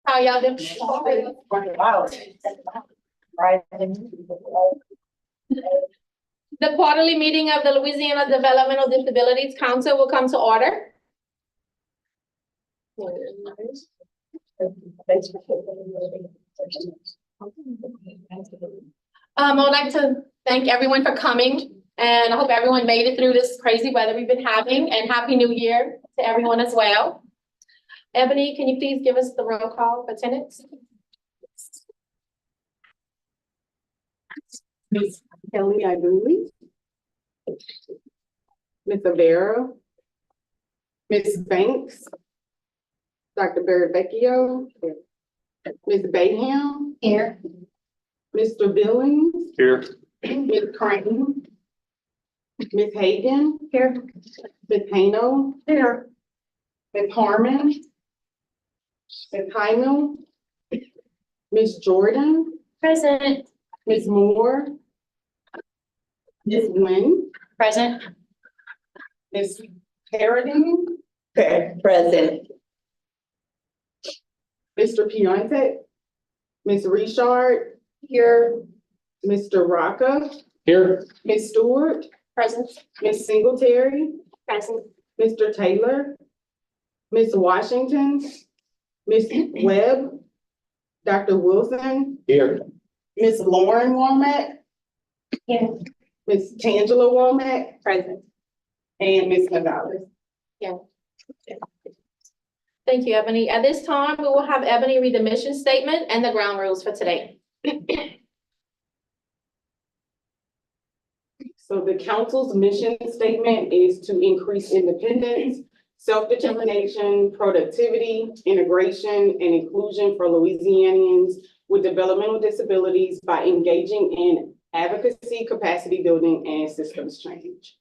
How y'all doing? The quarterly meeting of the Louisiana Developmental Disabilities Council will come to order. I would like to thank everyone for coming, and I hope everyone made it through this crazy weather we've been having, and Happy New Year to everyone as well. Ebony, can you please give us the roll call for attendance? Ms. Kelly Iduli, Ms. Avera, Ms. Banks, Dr. Barrett Vecchio, Ms. Bayham. Here. Mr. Billings. Here. Ms. Crane. Ms. Hagan. Here. Ms. Hano. Here. Ms. Harmon. Ms. Hyman. Ms. Jordan. Present. Ms. Moore. Ms. Nguyen. Present. Ms. Harrigan. Present. Mr. Piontek. Ms. Richard. Here. Mr. Rocca. Here. Ms. Stewart. Present. Ms. Singletary. Present. Mr. Taylor. Ms. Washington. Ms. Webb. Dr. Wilson. Here. Ms. Lauren Womack. Here. Ms. Tangela Womack. Present. And Ms. Gonzalez. Thank you, Ebony. At this time, we will have Ebony read the mission statement and the ground rules for today. So the council's mission statement is to increase independence, self-determination, productivity, integration, and inclusion for Louisianians with developmental disabilities by engaging in advocacy, capacity building, and systems change.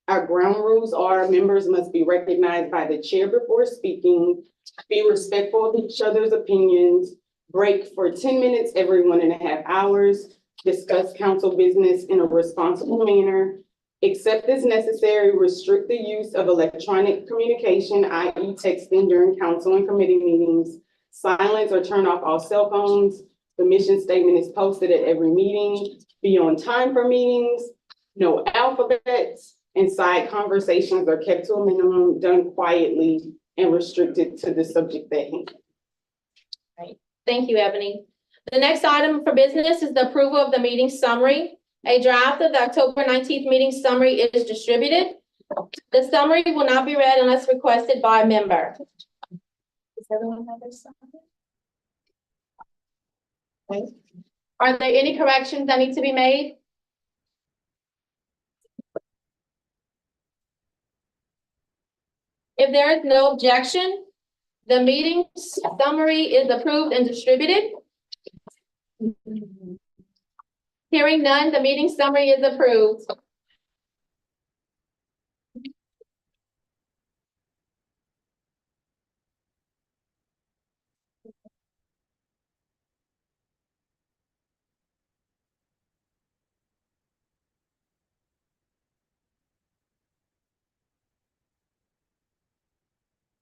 Our ground rules are members must be recognized by the chair before speaking, be respectful of each other's opinions, break for 10 minutes every 1.5 hours, discuss council business in a responsible manner, except as necessary, restrict the use of electronic communication, i.e. texting during council and committee meetings, silence or turn off all cell phones. The mission statement is posted at every meeting, be on time for meetings, no alphabets, and side conversations are kept to a minimum, done quietly, and restricted to the subject at hand. Thank you, Ebony. The next item for business is the approval of the meeting summary. A draft of the October 19th meeting summary is distributed. The summary will not be read unless requested by a member. Does everyone have their summary? Okay. Are there any corrections that need to be made? If there is no objection, the meeting summary is approved and distributed. Hearing none, the meeting summary is approved.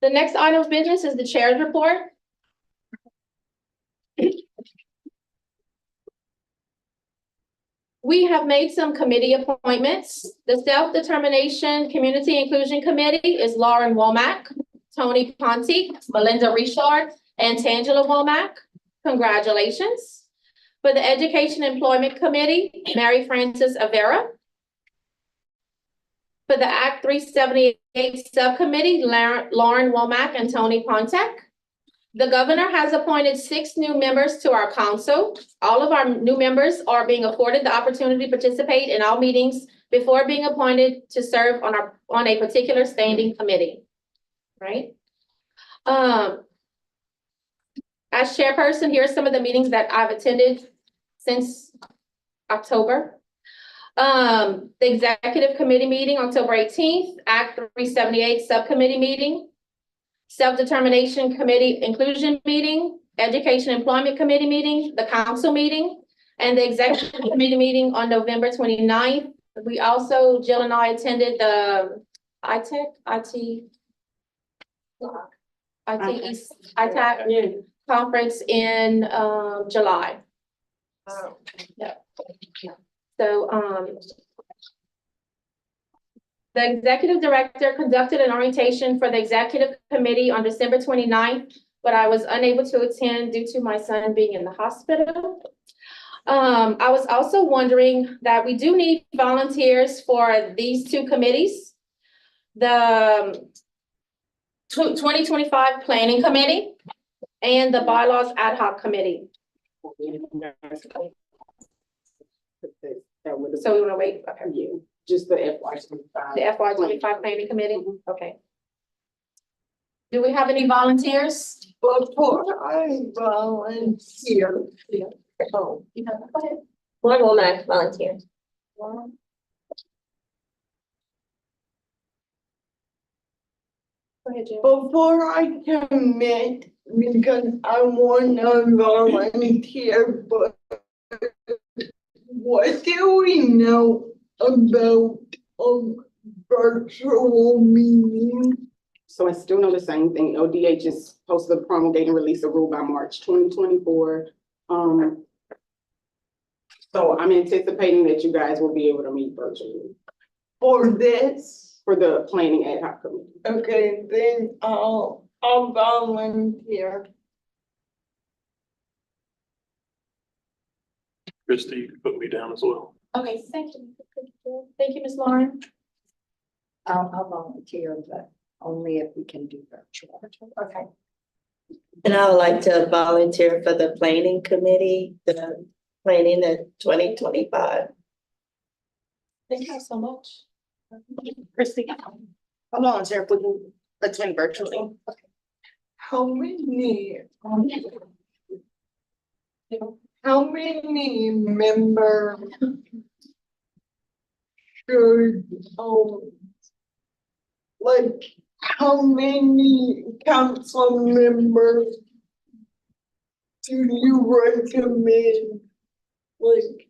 The next item of business is the chair's report. We have made some committee appointments. The Self-Determination Community Inclusion Committee is Lauren Womack, Tony Ponte, Melinda Richard, and Tangela Womack. Congratulations. For the Education Employment Committee, Mary Frances Avera. For the Act 378 Subcommittee, Lauren Womack and Tony Pontek. The governor has appointed 6 new members to our council. All of our new members are being afforded the opportunity to participate in all meetings before being appointed to serve on a particular standing committee, right? As chairperson, here are some of the meetings that I've attended since October. The executive committee meeting, October 18th, Act 378 subcommittee meeting, Self-Determination Committee Inclusion meeting, Education Employment Committee meeting, the council meeting, and the executive committee meeting on November 29th. We also, Jill and I attended the IT ITAC Yeah. conference in, July. So, the executive director conducted an orientation for the executive committee on December 29th, but I was unable to attend due to my son being in the hospital. I was also wondering that we do need volunteers for these two committees. The 2025 Planning Committee and the Bylaws Ad Hoc Committee. So we want to wait, okay. Yeah, just the FY 25. The FY 25 Planning Committee, okay. Do we have any volunteers? Before I volunteer. Oh. Go ahead. One woman volunteer. Go ahead, Jill. Before I commit, because I wanna volunteer, but what do we know about a virtual meeting? So I still know the same thing. ODH is supposed to promulgate and release a rule by March 2024. So I'm anticipating that you guys will be able to meet virtually For this? for the planning ad hoc committee. Okay, then I'll volunteer. Christie, you can put me down as well. Okay, thank you. Thank you, Ms. Lauren. I'll volunteer, but only if we can do virtual. Okay. And I would like to volunteer for the planning committee, the planning of 2025. Thank you so much. Christie, I'll volunteer if we can attend virtually. How many members should, like, how many council members do you recommend? Like,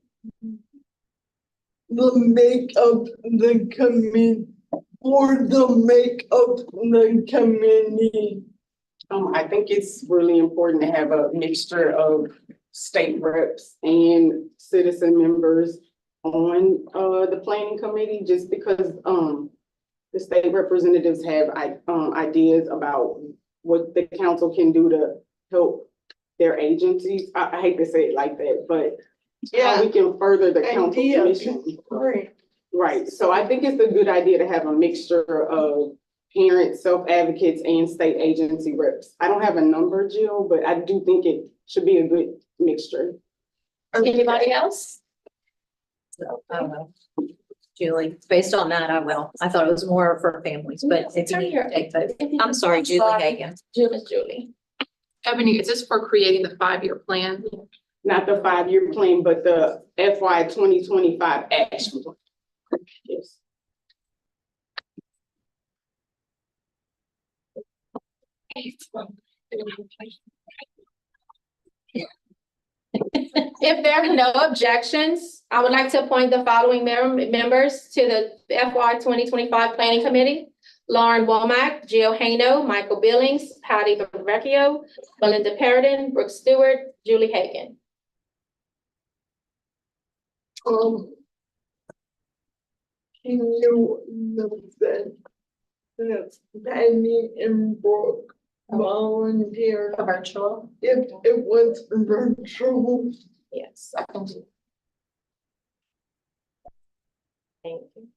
the makeup the committee, or the makeup the committee? I think it's really important to have a mixture of state reps and citizen members on the planning committee, just because the state representatives have ideas about what the council can do to help their agencies. I hate to say it like that, but how we can further the council mission. Right. Right, so I think it's a good idea to have a mixture of parents, self-advocates, and state agency reps. I don't have a number, Jill, but I do think it should be a good mixture. Anybody else? So I don't know. Julie, based on that, I will. I thought it was more for families, but if you need to take that. I'm sorry, Julie Hagan. Julie. Ebony, is this for creating the 5-year plan? Not the 5-year plan, but the FY 2025 action plan. Yes. If there are no objections, I would like to appoint the following members to the FY 2025 Planning Committee. Lauren Womack, Jill Hano, Michael Billings, Patty Vecchio, Melinda Perrodin, Brooke Stewart, Julie Hagan. Can you note that Penny and Brooke volunteer Virtual? if it was virtual? Yes, I can do. Thank you.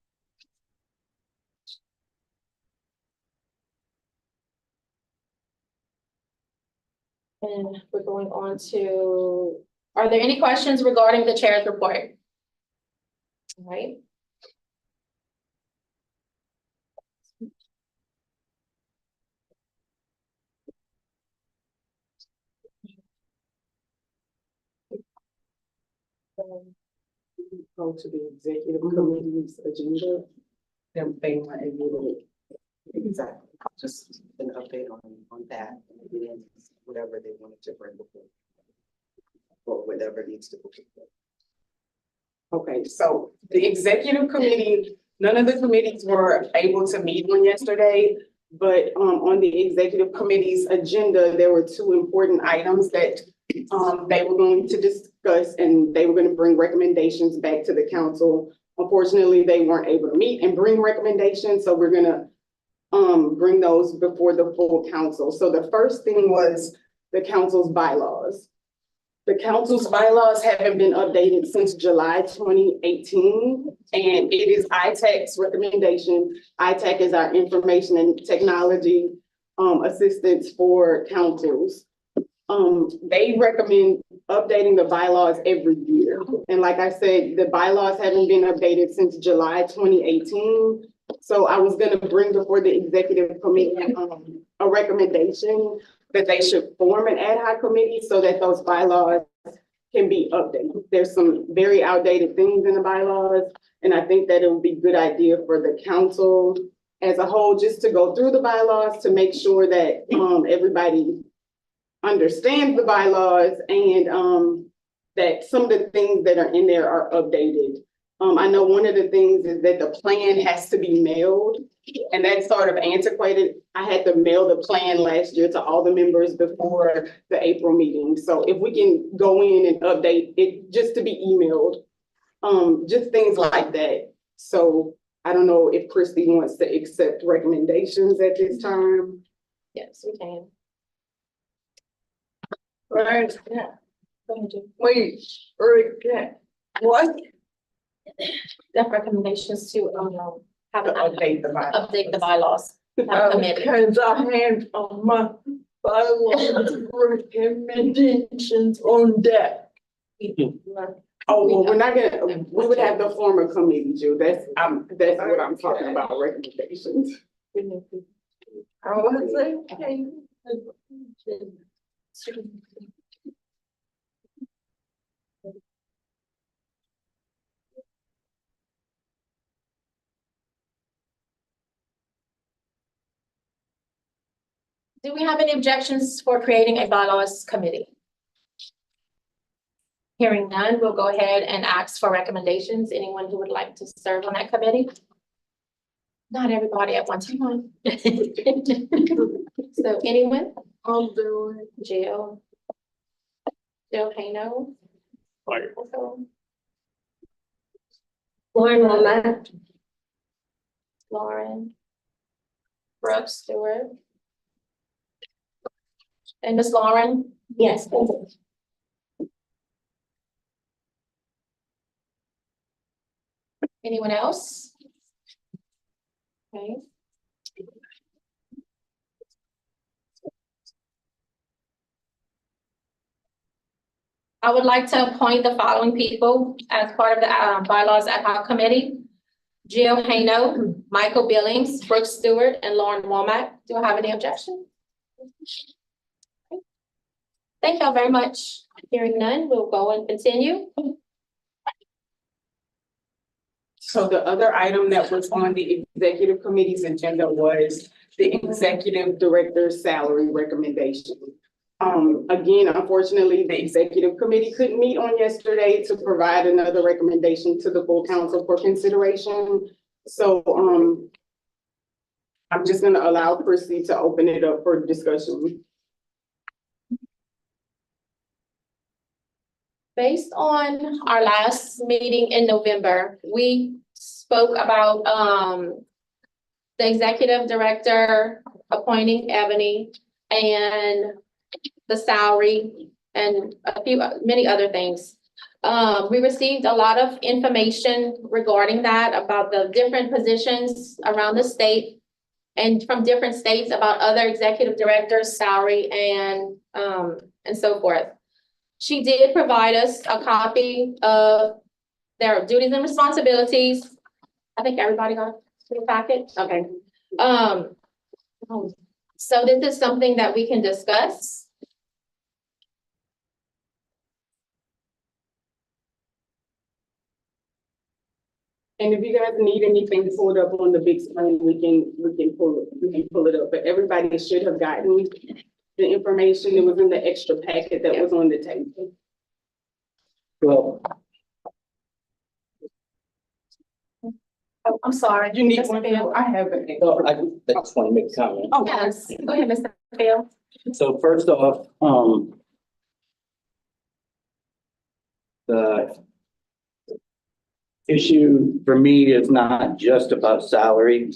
And we're going on to, are there any questions regarding the chair's report? All right. Go to the executive committee's agenda. They want to. Exactly, just an update on that, and get in whatever they wanted to bring before. Or whatever needs to be. Okay, so the executive committee, none of the committees were able to meet on yesterday. But, on the executive committee's agenda, there were two important items that, they were going to discuss, and they were gonna bring recommendations back to the council. Unfortunately, they weren't able to meet and bring recommendations, so we're gonna bring those before the full council. So the first thing was the council's bylaws. The council's bylaws haven't been updated since July 2018, and it is ITAC's recommendation. ITAC is our information and technology assistance for councils. They recommend updating the bylaws every year. And like I said, the bylaws haven't been updated since July 2018. So I was gonna bring before the executive committee, a recommendation that they should form an ad hoc committee so that those bylaws can be updated. There's some very outdated things in the bylaws, and I think that it would be a good idea for the council as a whole, just to go through the bylaws to make sure that, everybody understands the bylaws and, that some of the things that are in there are updated. I know one of the things is that the plan has to be mailed, and that's sort of antiquated. I had to mail the plan last year to all the members before the April meeting. So if we can go in and update it just to be emailed, just things like that. So I don't know if Christie wants to accept recommendations at this time. Yes, we can. Right, Go ahead, Jim. wait, what? The recommendations to, have To an update the bylaws. update the bylaws, have a committee. Because I had on my bylaws recommendations on that. Oh, well, we're not gonna, we would have to form a committee, Jill. That's what I'm talking about, recommendations. I was like, Do we have any objections for creating a bylaws committee? Hearing none, we'll go ahead and ask for recommendations. Anyone who would like to serve on that committee? Not everybody at one time. So anyone? I'll do it. Jill? Jill Hano? Fire. Lauren Womack? Lauren? Brooke Stewart? And Miss Lauren? Yes. Anyone else? Okay. I would like to appoint the following people as part of the bylaws ad hoc committee. Jill Hano, Michael Billings, Brooke Stewart, and Lauren Womack. Do I have any objection? Thank y'all very much. Hearing none, we'll go and continue. So the other item that was on the executive committee's agenda was the executive director's salary recommendation. Again, unfortunately, the executive committee couldn't meet on yesterday to provide another recommendation to the full council for consideration. So, I'm just gonna allow Christie to open it up for discussion. Based on our last meeting in November, we spoke about the executive director appointing Ebony and the salary and many other things. We received a lot of information regarding that, about the different positions around the state and from different states about other executive directors' salary and so forth. She did provide us a copy of their duties and responsibilities. I think everybody got the packet, okay. So this is something that we can discuss. And if you guys need anything pulled up on the big screen, we can pull it up, but everybody should have gotten the information. It was in the extra packet that was on the table. Well, Oh, I'm sorry. You need Mr. one, Field. I have it. No, I just want to make a comment. Oh, Yes, go ahead, Mr. Field. So first off, the issue for me is not just about salary.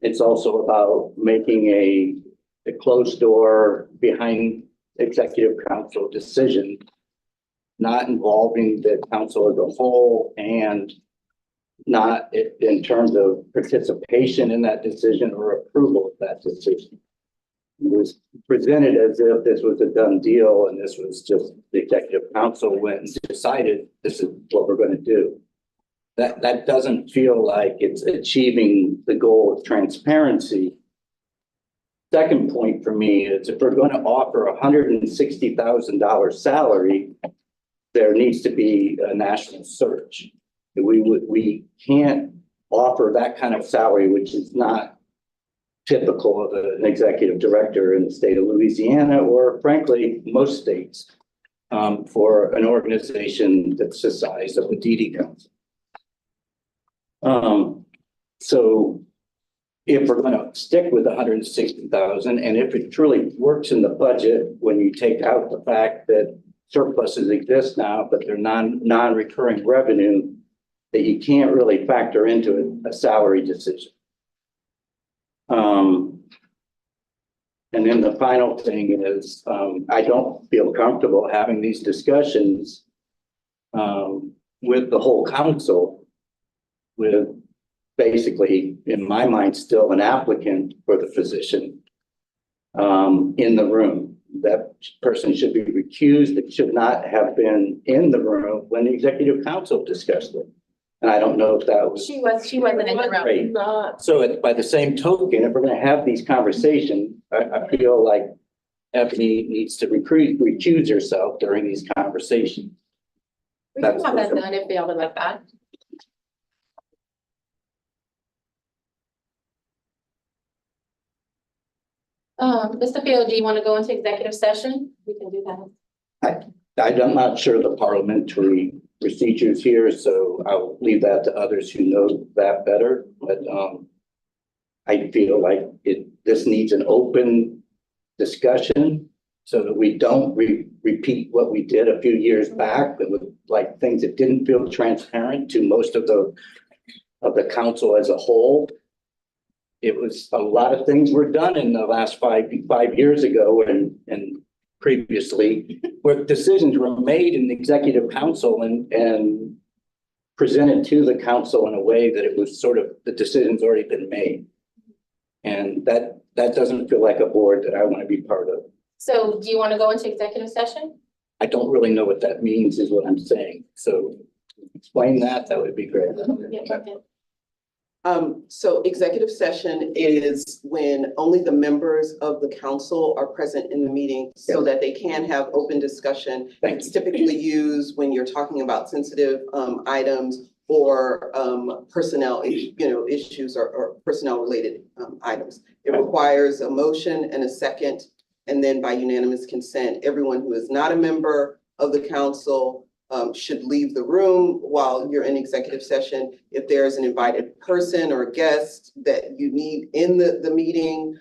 It's also about making a closed door behind executive council decision, not involving the council as a whole and not in terms of participation in that decision or approval of that decision. It was presented as if this was a done deal and this was just the executive council went and decided this is what we're going to do. That doesn't feel like it's achieving the goal of transparency. Second point for me is if we're going to offer $160,000 salary, there needs to be a national search. We can't offer that kind of salary, which is not typical of an executive director in the state of Louisiana, or frankly, most states, for an organization that's the size of the DD Council. So if we're going to stick with 160,000, and if it truly works in the budget, when you take out the fact that surpluses exist now, but they're non-recurring revenue, that you can't really factor into a salary decision. And then the final thing is, I don't feel comfortable having these discussions with the whole council, with basically, in my mind, still an applicant for the position in the room. That person should be recused. It should not have been in the room when the executive council discussed it. And I don't know if that was. She wasn't in the room. Great. So by the same token, if we're going to have these conversations, I feel like Ebony needs to recuse herself during these conversations. We can have that done if y'all would like that. Mr. Field, do you want to go into executive session? We can do that. I'm not sure the parliamentary procedures here, so I'll leave that to others who know that better. But I feel like this needs an open discussion so that we don't repeat what we did a few years back, but with like things that didn't feel transparent to most of the council as a whole. It was a lot of things were done in the last five years ago and previously, where decisions were made in the executive council and presented to the council in a way that it was sort of the decision's already been made. And that doesn't feel like a board that I want to be part of. So do you want to go into executive session? I don't really know what that means is what I'm saying. So explain that would be great. Yeah, okay. So executive session is when only the members of the council are present in the meeting so that they can have open discussion. Thank It's typically used when you're talking about sensitive items or personnel, issues or personnel related items. It requires a motion and a second, and then by unanimous consent, everyone who is not a member of the council should leave the room while you're in executive session. If there's an invited person or guest that you need in the meeting,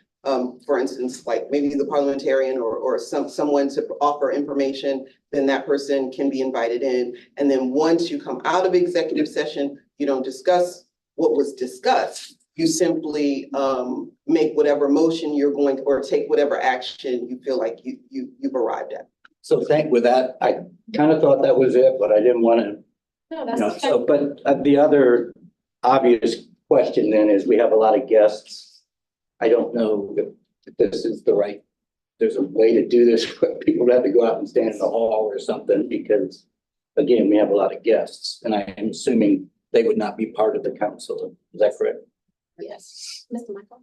for instance, like maybe the parliamentarian or someone to offer information, then that person can be invited in. And then once you come out of executive session, you don't discuss what was discussed. You simply make whatever motion you're going to, or take whatever action you feel like you've arrived at. So with that, I kind of thought that was it, but I didn't want to. No, that's okay. So, but the other obvious question then is we have a lot of guests. I don't know if this is there's a way to do this, but people have to go out and stand in the hall or something because, again, we have a lot of guests and I am assuming they would not be part of the council. Is that correct? Yes. Mr. Michael?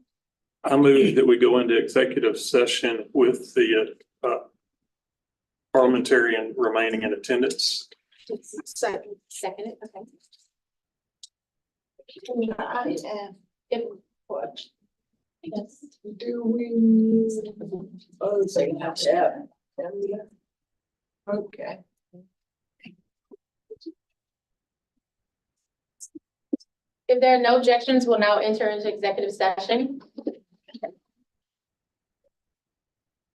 I move that we go into executive session with the parliamentarian remaining in attendance. Second. Second, okay. Yes. Do we? Oh, second half, yeah. Okay. If there are no objections, we'll now enter into executive session.